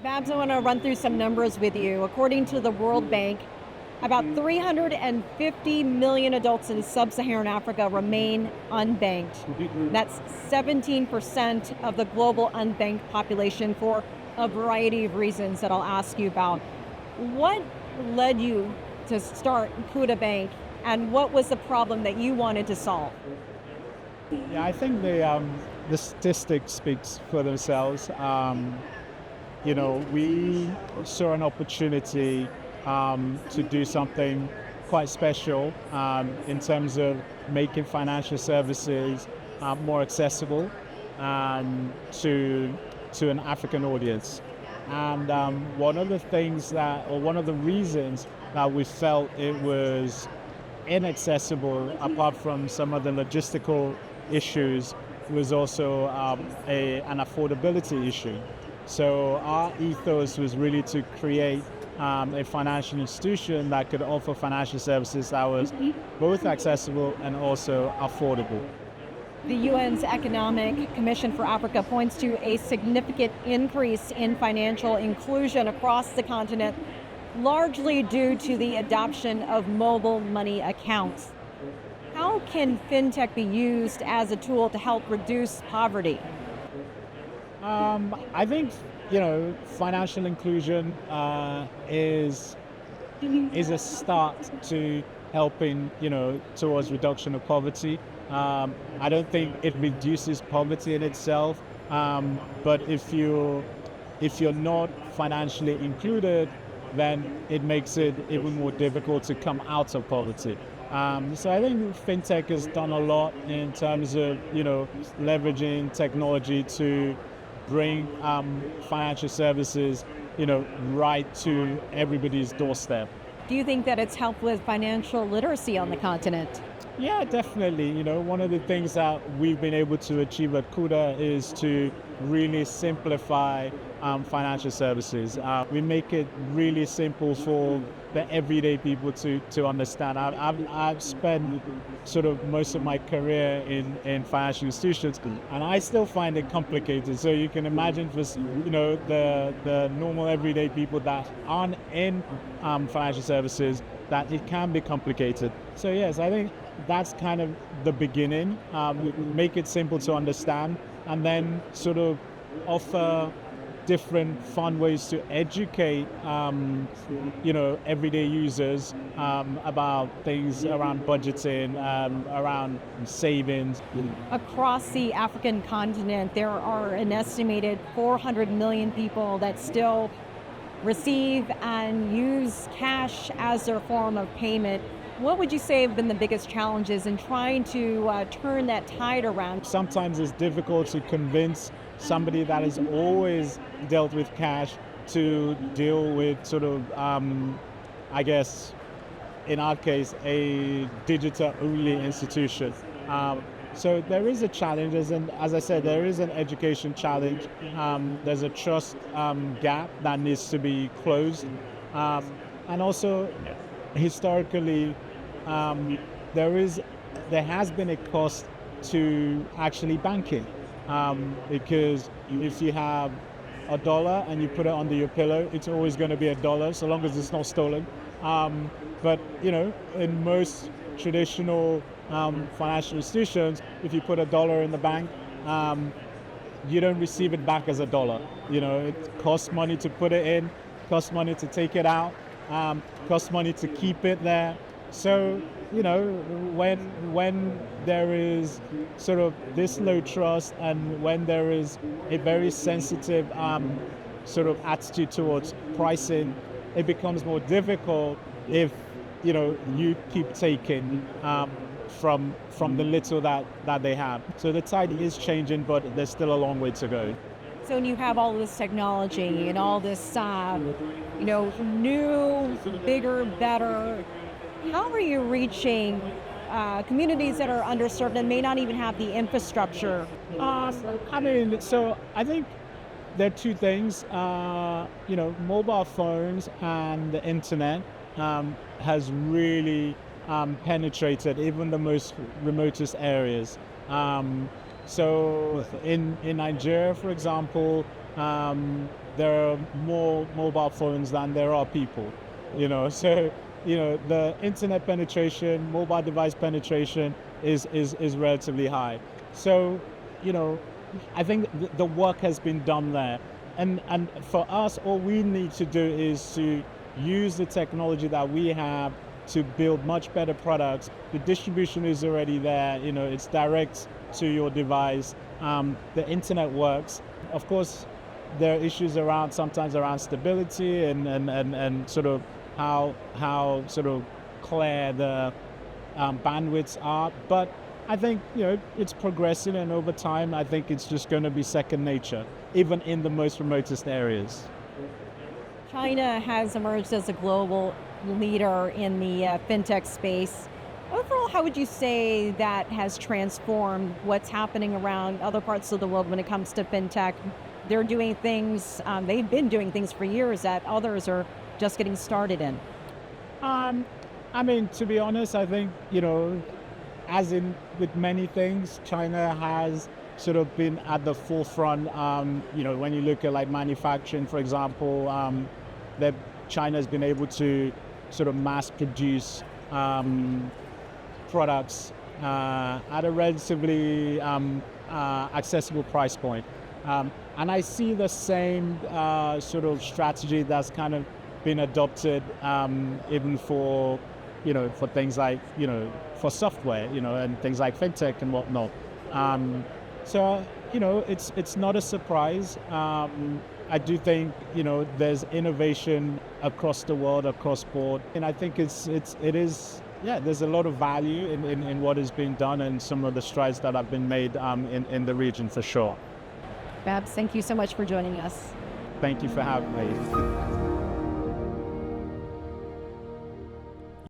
Babs, I want to run through some numbers with you. According to the World Bank, about 350 million adults in sub-Saharan Africa remain unbanked. That's 17% of the global unbanked population for a variety of reasons that I'll ask you about. What led you to start Kuda Bank, and what was the problem that you wanted to solve? Yeah, I think the statistics speaks for themselves. We saw an opportunity to do something quite special in terms of making financial services more accessible to an African audience. And one of the reasons that we felt it was inaccessible, apart from some of the logistical issues, was also an affordability issue. So our ethos was really to create a financial institution that could offer financial services that was both accessible and also affordable. The UN's Economic Commission for Africa points to a significant increase in financial inclusion across the continent, largely due to the adoption of mobile money accounts. How can fintech be used as a tool to help reduce poverty? I think financial inclusion is a start to helping towards reduction of poverty. I don't think it reduces poverty in itself, but if you're not financially included, then it makes it even more difficult to come out of poverty. So I think fintech has done a lot in terms of leveraging technology to bring financial services right to everybody's doorstep. Do you think that it's helped with financial literacy on the continent? Yeah, definitely. One of the things that we've been able to achieve at Kuda is to really simplify financial services. We make it really simple for the everyday people to understand. I've spent sort of most of my career in financial institutions, and I still find it complicated. So you can imagine for the normal everyday people that aren't in financial services, that it can be complicated. So yes, I think that's kind of the beginning. We make it simple to understand, and then sort of offer different fun ways to educate everyday users about things around budgeting, around savings. Across the African continent, there are an estimated 400 million people that still receive and use cash as their form of payment. What would you say have been the biggest challenges in trying to turn that tide around? Sometimes it's difficult to convince somebody that has always dealt with cash to deal with sort of, I guess, in our case, a digital-only institution. So there is a challenge, and as I said, there is an education challenge. There's a trust gap that needs to be closed. And also, historically, there has been a cost to actually banking, because if you have $1 and you put it under your pillow, it's always going to be $1, so long as it's not stolen. But in most traditional financial institutions, if you put $1 in the bank, you don't receive it back as $1. It costs money to put it in, costs money to take it out, costs money to keep it there. So, when there is sort of this low trust, and when there is a very sensitive sort of attitude towards pricing, it becomes more difficult if you keep taking from the little that they have. So the tide is changing, but there's still a long way to go. So when you have all this technology and all this, new, bigger, better, how are you reaching communities that are underserved and may not even have the infrastructure? So I think there are two things. Mobile phones and the internet has really penetrated even the most remotest areas. So in Nigeria, for example, there are more mobile phones than there are people, so the internet penetration, mobile device penetration is relatively high. So I think the work has been done there, and for us, all we need to do is to use the technology that we have to build much better products. The distribution is already there, it's direct to your device. The internet works. Of course, there are issues sometimes around stability and sort of how sort of clear the bandwidths are. But I think it's progressing, and over time I think it's just going to be second nature, even in the most remotest areas. China has emerged as a global leader in the fintech space. Overall, how would you say that has transformed what's happening around other parts of the world when it comes to fintech? They're doing things, they've been doing things for years that others are just getting started in. I mean, to be honest, I think, as in with many things, China has sort of been at the forefront. When you look at like manufacturing, for example, that China's been able to sort of mass produce products at a relatively accessible price point. And I see the same sort of strategy that's kind of been adopted even for things like, for software, and things like fintech and whatnot. So it's not a surprise. I do think, there's innovation across the world, across board. And I think it is, there's a lot of value in what is being done and some of the strides that have been made in the region for sure. Babs, thank you so much for joining us. Thank you for having me.